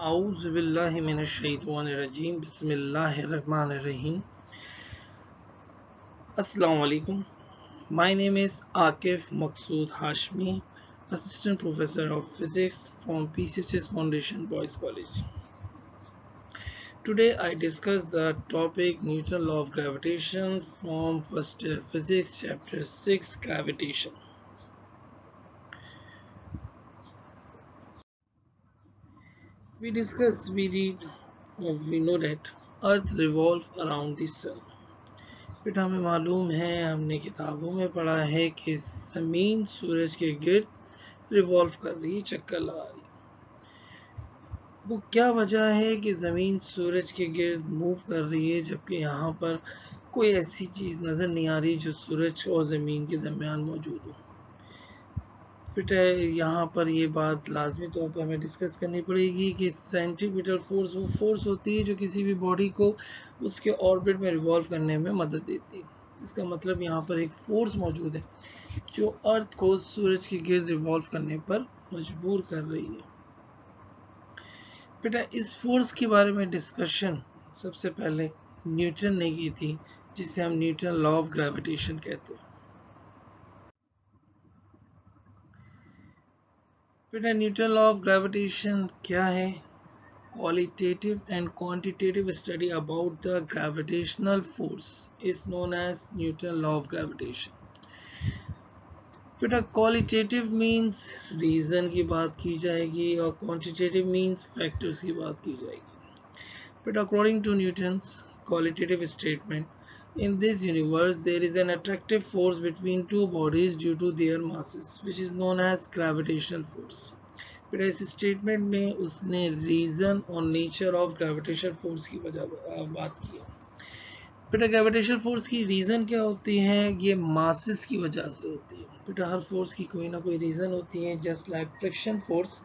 A'udhu billahi minash shaitanir rajim. Bismillahir rahmanir rahim. Assalamu alaikum. My name is Akif Maqsood Hashmi, Assistant Professor of Physics from PCHS Foundation Boys College. Today I discuss the topic Newton's law of gravitation from first year physics chapter 6 gravitation. We know that Earth revolves around the sun. बेटा हमें मालूम है, हमने किताबों में पढ़ा है कि ज़मीन सूरज के गिर्द रिवॉल्व कर रही है, चक्कर लगा रही है। वो क्या वजह है कि ज़मीन सूरज के गिर्द मूव कर रही है जबकि यहाँ पर कोई ऐसी चीज़ नज़र नहीं आ रही जो सूरज और ज़मीन के दरमियान मौजूद हो। बेटा यहाँ पर ये बात लाजमी तौर पर हमें डिस्कस करनी पड़ेगी कि सेंट्रीपिटल फोर्स वो फोर्स होती है जो किसी भी बॉडी को उसके ऑर्बिट में रिवॉल्व करने में मदद देती है। इसका मतलब यहाँ पर एक फोर्स मौजूद है जो अर्थ को सूरज के गिर्द रिवॉल्व करने पर मजबूर कर रही है। बेटा इस फोर्स के बारे में डिस्कशन सबसे पहले न्यूटन ने की थी, जिसे हम न्यूटन लॉ ऑफ ग्रेविटेशन कहते हैं। बेटा न्यूटन लॉ ऑफ ग्रेविटेशन क्या है? Qualitative and quantitative study about the gravitational force is known as Newton law of gravitation. बेटा qualitative means reason की बात की जाएगी और quantitative means factors की बात की जाएगी। बेटा according to Newton's qualitative statement, in this universe there is an attractive force between two bodies due to their masses, which is known as gravitational force. बेटा इस स्टेटमेंट में उसने रीजन और नेचर ऑफ ग्रेविटेशनल फोर्स की वजह बात की है। बेटा ग्रेविटेशनल फोर्स की रीजन क्या होती है? ये मासेस की वजह से होती है। बेटा हर फोर्स की कोई ना कोई रीजन होती है, just like friction force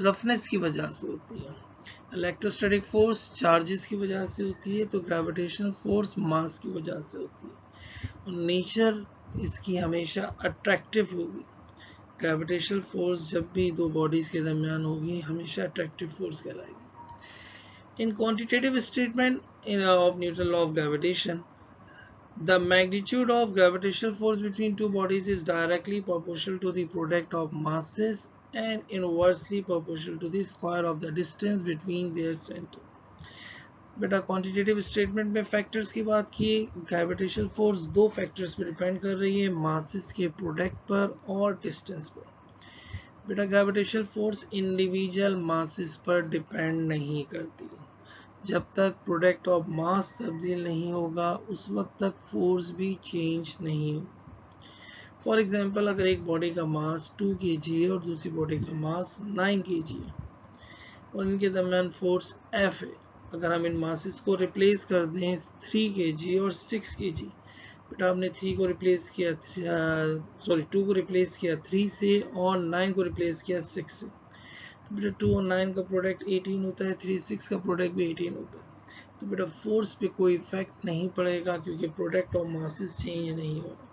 roughness की वजह से होती है, इलेक्ट्रोस्टैटिक फोर्स चार्जेस की वजह से होती है, तो ग्रेविटेशनल फोर्स मास की वजह से होती है। और नेचर इसकी हमेशा अट्रैक्टिव होगी। ग्रेविटेशनल फोर्स जब भी दो बॉडीज के दरमियान होगी हमेशा अट्रैक्टिव फोर्स कहलाएगी। In quantitative statement of Newton law of gravitation, the magnitude of gravitational force between two bodies is directly proportional to the product of masses and inversely proportional to the square of the distance between their centre. बेटा quantitative statement में factors की बात की। Gravitational force दो factors पर depend कर रही है, मासेस के प्रोडक्ट पर और डिस्टेंस पर। बेटा ग्रेविटेशनल फोर्स इंडिविजुअल मासेस पर डिपेंड नहीं करती। जब तक प्रोडक्ट ऑफ मास तब्दील नहीं होगा उस वक्त तक फोर्स भी चेंज नहीं होगा। फॉर एग्जांपल, अगर एक बॉडी का मास 2 kg है और दूसरी बॉडी का मास 9 kg है और इनके दरमियान फोर्स F है, अगर हम इन मासेस को रिप्लेस कर दें 3 kg और 6 kg, बेटा हमने 2 को रिप्लेस किया 3 से और 9 को रिप्लेस किया 6 से, तो बेटा 2 और 9 का प्रोडक्ट 18 होता है, 3 6 का प्रोडक्ट भी 18 होता है। तो बेटा फोर्स पे कोई इफेक्ट नहीं पड़ेगा क्योंकि प्रोडक्ट ऑफ मासेस चेंज नहीं होगा।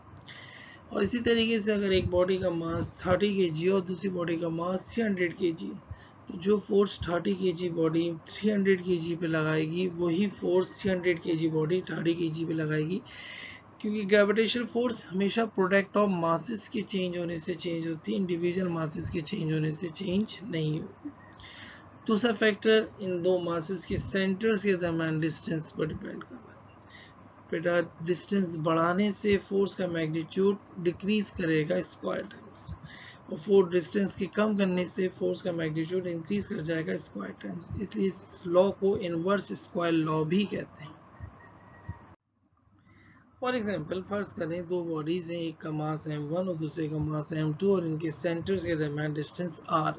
और इसी तरीके से अगर एक बॉडी का मास 30 kg और दूसरी बॉडी का मास 300 kg, तो जो फोर्स 30 kg बॉडी 300 kg पे लगाएगी वही फोर्स 300 kg बॉडी 30 kg पे लगाएगी, क्योंकि ग्रेविटेशनल फोर्स हमेशा प्रोडक्ट ऑफ मासेस के चेंज होने से चेंज होती है, इंडिविजुअल मासेस के चेंज होने से चेंज नहीं होती। दूसरा फैक्टर, इन दो मासेस के सेंटर्स के दरमियान डिस्टेंस पर डिपेंड कर रहा है। बेटा डिस्टेंस बढ़ाने से फोर्स का मैग्नीट्यूड डिक्रीज करेगा स्क्वायर टाइम्स, और फोर्स डिस्टेंस के कम करने से फोर्स का मैग्नीट्यूड इंक्रीज कर जाएगा स्क्वायर टाइम्स। इसलिए इस लॉ को इनवर्स स्क्वायर लॉ भी कहते हैं। फॉर एग्जांपल, फर्ज करें दो बॉडीज हैं, एक का मास m1 और दूसरे का मास m2 और इनके सेंटर्स के दरमियान डिस्टेंस r है।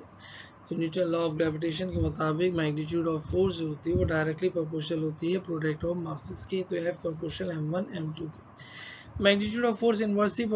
तो न्यूटन लॉ ऑफ ग्रेविटेशन के मुताबिक मैग्नीट्यूड ऑफ फोर्स जो होती है वो डायरेक्टली प्रोपोर्शनल होती है प्रोडक्ट ऑफ मासेस के, तो F प्रोपोर्शनल m1 m2 के। Magnitude of force inversely